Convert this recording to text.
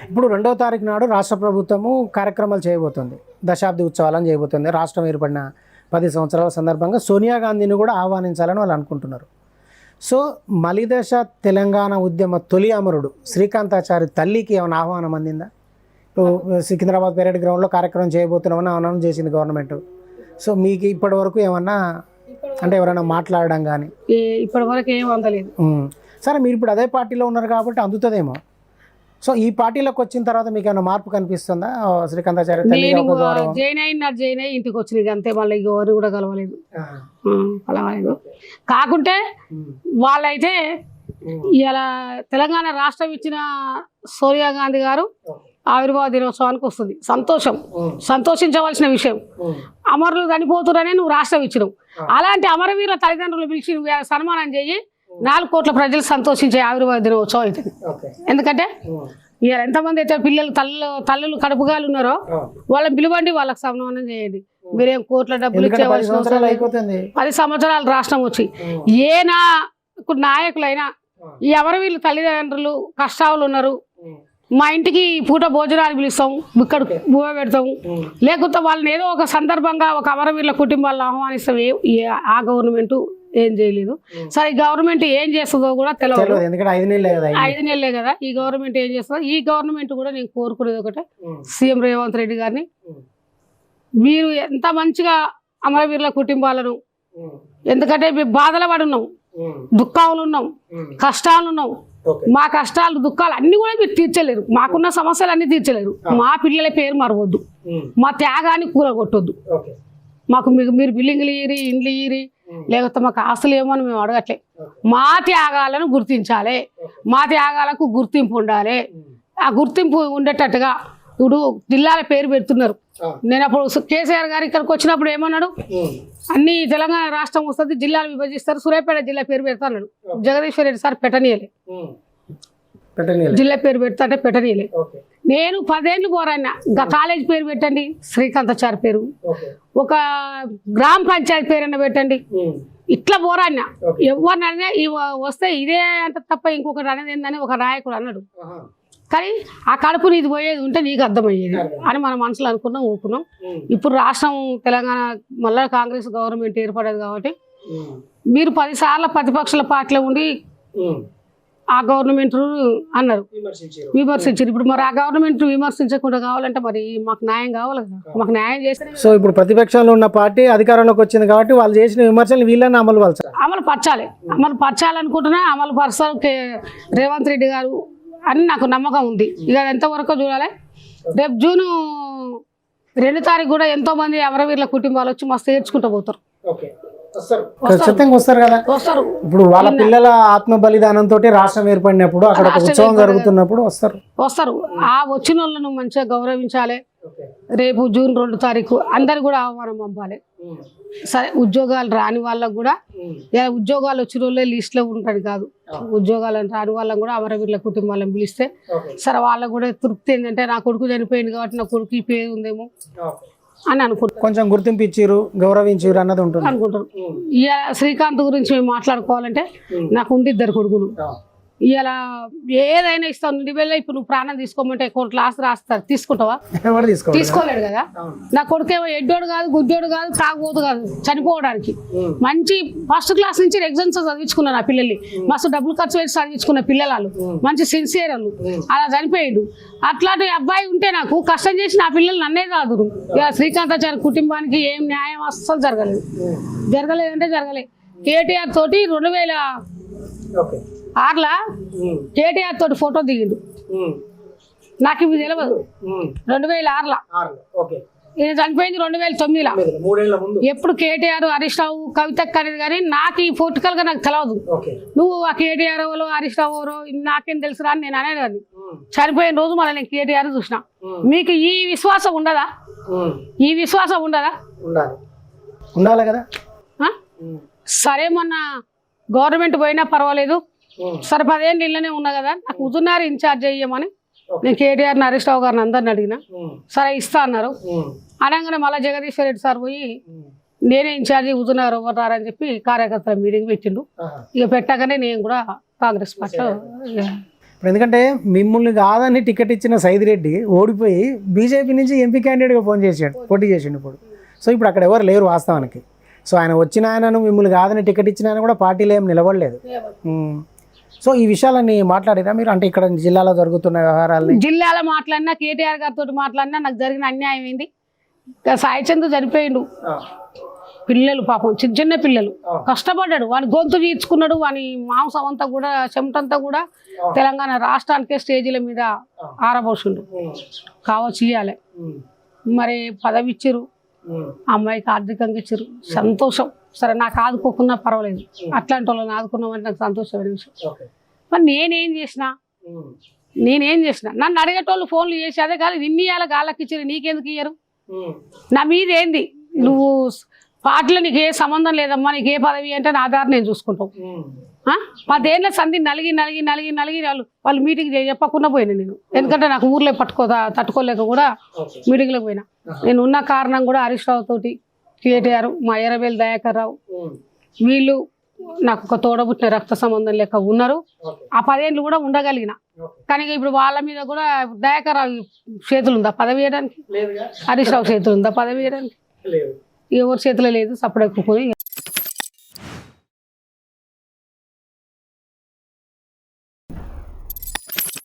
ఇప్పుడు 2వ తారీఖు నాడు రాష్ట్ర ప్రభుత్వము కార్యక్రమాలు చేయబోతుంది, దశాబ్ది ఉత్సవాలను చేయబోతుంది. రాష్ట్రం ఏర్పడిన 10 సంవత్సరాల సందర్భంగా సోనియా గాంధీని కూడా ఆహ్వానించాలని వాళ్ళు అనుకుంటున్నారు. సో మలిదశ తెలంగాణ ఉద్యమ తొలి అమరుడు శ్రీకాంతాచారి తల్లికి ఏమైనా ఆహ్వానం అందిందా? ఇప్పుడు సికింద్రాబాద్ పెరేడ్ గ్రౌండ్లో కార్యక్రమం చేయబోతున్నామని అనౌన్స్ చేసింది గవర్నమెంట్. సో మీకు ఇప్పటి వరకు ఏమన్నా అంటే ఎవరైనా మాట్లాడడం కానీ? ఇప్పటి వరకు ఏం అందలేదు. సరే, మీరు ఇప్పుడు అదే పార్టీలో ఉన్నారు కాబట్టి అందుతుందేమో. సో ఈ పార్టీలోకి వచ్చిన తర్వాత మీకు ఏమైనా మార్పు కనిపిస్తుందా? శ్రీకాంతాచారి జైన్ అయి ఇంటికి వచ్చినాయి అంతే, మళ్ళీ ఎవరు కూడా కలవలేదు. కాకుంటే వాళ్ళైతే ఇలా తెలంగాణ రాష్ట్రం ఇచ్చిన సోనియా గాంధీ గారు ఆవిర్భావ దినోత్సవానికి వస్తుంది. సంతోషించవలసిన విషయం. అమరులు చనిపోతున్నారని నువ్వు రాష్ట్రం ఇచ్చినావు. అలాంటి అమరవీరుల తల్లిదండ్రులు పిలిచి నువ్వు సన్మానం చేయి, 4 కోట్ల ప్రజలు సంతోషించే ఆవిర్భావ దినోత్సవం అవుతుంది. ఎందుకంటే ఇవాళ ఎంతమంది అయితే పిల్లలు తల్లులు కడుపుగాలు ఉన్నారో వాళ్ళని పిలువండి, వాళ్ళకి సన్మానం చేయండి. మీరేం కోట్ల డబ్బులు ఇచ్చేవాల్సిన 10 సంవత్సరాలు రాష్ట్రం వచ్చి నాయకులైనా ఈ అమరవీరుల తల్లిదండ్రులు కష్టాలు ఉన్నారు, మా ఇంటికి పూట భోజనాలు పిలుస్తాం, ఇక్కడ బువ్వ పెడతాం, లేకపోతే వాళ్ళని ఏదో ఒక సందర్భంగా ఒక అమరవీరుల కుటుంబాలను ఆహ్వానిస్తాం. ఆ గవర్నమెంట్ ఏం చేయలేదు. సరే, ఈ గవర్నమెంట్ ఏం చేస్తుందో కూడా తెలియదు. 5 నెలలే కదా ఈ గవర్నమెంట్ ఏం చేస్తుందో. ఈ గవర్నమెంట్ కూడా నేను కోరుకునేది ఒకటే, సీఎం రేవంత్ రెడ్డి గారిని, మీరు ఎంత మంచిగా అమరవీరుల కుటుంబాలను, ఎందుకంటే మేము బాధలు పడి ఉన్నాం, దుఃఖాలు ఉన్నాం, కష్టాలు ఉన్నాం. మా కష్టాలు దుఃఖాలు అన్ని కూడా మీరు తీర్చలేరు, మాకున్న సమస్యలు అన్ని తీర్చలేరు. మా పిల్లల పేరు మరవద్దు, మా త్యాగాన్ని కూలగొట్టొద్దు. మాకు మీరు బిల్డింగ్లు ఇయ్యి, ఇండ్లు ఇయ్యి, లేకపోతే మాకు ఆస్తులు ఏమో అని మేము అడగట్లే. మా త్యాగాలను గుర్తించాలి, మా త్యాగాలకు గుర్తింపు ఉండాలి. ఆ గుర్తింపు ఉండేటట్టుగా ఇప్పుడు జిల్లాల పేరు పెడుతున్నారు. నేను అప్పుడు కేసీఆర్ గారు ఇక్కడికి వచ్చినప్పుడు ఏమన్నాడు, అన్ని తెలంగాణ రాష్ట్రం వస్తుంది, జిల్లాలు విభజిస్తారు, సూర్యాపేట జిల్లా పేరు పెడతాడు. జగదీశ్వర్ రెడ్డి సార్ పెట్టనీయలే, జిల్లా పేరు పెడతా అంటే పెట్టనీయలే. నేను 10 ఏళ్ళు పోరాడినా, కాలేజ్ పేరు పెట్టండి, శ్రీకాంతాచారి పేరు, ఒక గ్రామ పంచాయతీ పేరు పెట్టండి, ఇట్లా పోరాడినా. ఎవరినైనా వస్తే ఇదే అంటే తప్ప ఇంకొకటి అనేది ఏందని ఒక నాయకుడు అన్నాడు. కానీ ఆ కడుపు నీది పోయేది ఉంటే నీకు అర్థమయ్యేది అని మన మనసులో అనుకున్నాం, ఊపుకున్నాం. ఇప్పుడు రాష్ట్రం తెలంగాణ మళ్ళీ కాంగ్రెస్ గవర్నమెంట్ ఏర్పడేది కాబట్టి మీరు 10 సార్లు ప్రతిపక్షాల పార్టీలో ఉండి ఆ గవర్నమెంట్ అన్నారు, విమర్శించారు. ఇప్పుడు మరి ఆ గవర్నమెంట్ విమర్శించకుండా కావాలంటే మరి మాకు న్యాయం కావాలి కదా, మాకు న్యాయం చేస్తే. సో ఇప్పుడు ప్రతిపక్షంలో ఉన్న పార్టీ అధికారంలోకి వచ్చింది కాబట్టి వాళ్ళు చేసిన విమర్శలు వీళ్ళని అమలు పరచాలనుకుంటున్నా, అమలు పరచాలి రేవంత్ రెడ్డి గారు అని నాకు నమ్మకం ఉంది. ఇక ఎంతవరకు చూడాలి. రేపు జూన్ 2 తారీఖు కూడా ఎంతో మంది అమరవీరుల కుటుంబాలు వచ్చి మస్తు ఏడ్చుకుంటూ పోతారు. వస్తారు కదా. ఇప్పుడు వాళ్ళ పిల్లల ఆత్మ బలిదానంతో రాష్ట్రం ఏర్పడినప్పుడు అక్కడ ఉత్సవం జరుగుతున్నప్పుడు వస్తారు. ఆ వచ్చిన వాళ్ళను మంచిగా గౌరవించాలి. రేపు జూన్ 2 తారీఖు అందరు కూడా ఆహ్వానం పంపాలి. సరే, ఉద్యోగాలు రాని వాళ్ళకు కూడా, ఉద్యోగాలు వచ్చిన వాళ్ళే లిస్ట్లో ఉంటాడు కాదు, ఉద్యోగాలు రాని వాళ్ళని కూడా అమరవీరుల కుటుంబాలను పిలిస్తే సరే వాళ్ళకు కూడా తృప్తి ఏంటంటే నా కొడుకు చనిపోయింది కాబట్టి నా కొడుకు ఈ పేరు ఉందేమో అని అనుకుంటారు. కొంచెం గుర్తింపు ఇచ్చిరు, గౌరవించారు అన్నది ఉంటుంది అనుకుంటారు. ఇవాళ శ్రీకాంత్ గురించి మేము మాట్లాడుకోవాలంటే నాకు ఉంది 2 కొడుకులు. ఇలా ఏదైనా ఇస్తావు, ఇప్పుడు నువ్వు ప్రాణం తీసుకోమంటే క్లాస్ రాస్తారు, తీసుకుంటావా? తీసుకోలేడు కదా. నా కొడుకేమో ఎడ్డోడు కాదు, గుడ్డోడు కాదు, తాగుబోతు కాదు, చనిపోవడానికి మంచి ఫస్ట్ క్లాస్ నుంచి ఎగ్జామ్స్ చదివించుకున్నా నా పిల్లల్ని, మస్తు డబ్బులు ఖర్చు పెట్టి చదివించుకున్న పిల్లలు, మంచి సిన్సియర్ వాళ్ళు, అలా చనిపోయాడు. అట్లాంటి అబ్బాయి ఉంటే నాకు కష్టం చేసి నా పిల్లలు నన్నే కాదు. ఇక శ్రీకాంతాచారి కుటుంబానికి ఏం న్యాయం అస్సలు జరగలేదంటే జరగలేదు. కేటీఆర్ తోటి 2006లో కేటీఆర్ తోటి ఫోటో దిగిండు, నాకు ఇవి తెలియదు. 2006లో ఈయన చనిపోయింది 2009లో. ఎప్పుడు కేటీఆర్ హరీష్ రావు కవితక్క అనేది కానీ నాకు ఈ పొలిటికల్గా నాకు తెలియదు. నువ్వు ఆ కేటీఆర్ ఎవరో హరీష్ రావు ఎవరో నాకేం తెలుసురా అని నేను అనేదాన్ని. చనిపోయిన రోజు మళ్ళీ నేను కేటీఆర్ చూసిన. మీకు ఈ విశ్వాసం ఉండదా? ఈ విశ్వాసం ఉండదా? ఉండాలి కదా. సరే, మొన్న గవర్నమెంట్ పోయినా పర్వాలేదు, సరే 10 ఏళ్ళు ఇళ్ళనే ఉన్నా కదా, నాకు హుజూర్నగర్ ఇన్ఛార్జ్ అయ్యమని నేను కేటీఆర్ హరీష్ రావు గారిని అందరిని అడిగినా. సరే ఇస్తా అన్నారు. అనగానే మళ్ళీ జగదీశ్వర్ రెడ్డి సార్ పోయి నేనే ఇన్ఛార్జి హుజూర్నగర్ ఇవ్వరారని చెప్పి కార్యకర్తల మీటింగ్ పెట్టిండు. ఇక పెట్టగానే నేను కూడా కాంగ్రెస్ పార్టీలో ఇప్పుడు ఎందుకంటే మిమ్మల్ని కాదని టికెట్ ఇచ్చిన సైదిరెడ్డి ఓడిపోయి బీజేపీ నుంచి ఎంపీ క్యాండిడేట్గా పోటీ చేసిండు ఇప్పుడు. సో ఇప్పుడు అక్కడ ఎవరు లేరు వాస్తవానికి. సో ఆయన వచ్చిన ఆయనను మిమ్మల్ని కాదని టికెట్ ఇచ్చిన ఆయన కూడా పార్టీలో ఏం నిలబడలేదు. సో ఈ విషయాలన్నీ మాట్లాడినా మీరు, అంటే ఇక్కడ జిల్లాలో జరుగుతున్న వ్యవహారాలని? జిల్లాలో మాట్లాడినా, కేటీఆర్ గారితో మాట్లాడినా నాకు జరిగిన అన్యాయం ఏంది? సాయి చంద్ర చనిపోయిండు, పిల్లలు పాపం చిన్న చిన్న పిల్లలు కష్టపడ్డాడు, వాని గొంతు తీర్చుకున్నాడు, వాని మాంసం అంతా కూడా చెమటంతా కూడా తెలంగాణ రాష్ట్రానికే స్టేజీల మీద ఆరబోసిండు. కావచ్చు ఇవ్వాలి, మరి పదవి ఇచ్చిర్రు, అమ్మాయికి ఆర్థికంగా ఇచ్చిర్రు, సంతోషం. సరే నాకు ఆదుకోకున్నా పర్వాలేదు, అట్లాంటి వాళ్ళని ఆదుకున్నామంటే నాకు సంతోషమైన విషయం. మరి నేనేం చేసిన నన్ను అడిగేటోళ్ళు ఫోన్లు చేసి అదే కాదు నిన్న ఇవ్వాలి గాళ్ళకి ఇచ్చారు నీకెందుకు ఇయ్యరు, నా మీద ఏంది, నువ్వు పార్టీలో నీకు ఏ సంబంధం లేదమ్మా, నీకు ఏ పదవి అంటే నా ఆధార్ నేను చూసుకుంటావు. 10 ఏళ్ళ సంధి నలిగి వాళ్ళు మీటింగ్ చెప్పకుండా పోయినా నేను, ఎందుకంటే నాకు ఊర్లో తట్టుకోలేక కూడా మీటింగ్లోకి పోయినా. నేను ఉన్న కారణం కూడా హరీష్ రావు తోటి, కేటీఆర్, మా ఎర్రబెల్లి దయాకర్ రావు, వీళ్ళు నాకు ఒక తోడబుట్టిన రక్త సంబంధం లెక్క ఉన్నారు. ఆ 10 ఏళ్ళు కూడా ఉండగలిగిన. కానీ ఇప్పుడు వాళ్ళ మీద కూడా దయాకర్ రావు చేతులు ఉందా పదవి వేయడానికి, హరీష్ రావు చేతులు ఉందా పదవి వేయడానికి? ఎవరి చేతిలో లేదు. సపరేట్ ఎక్కువ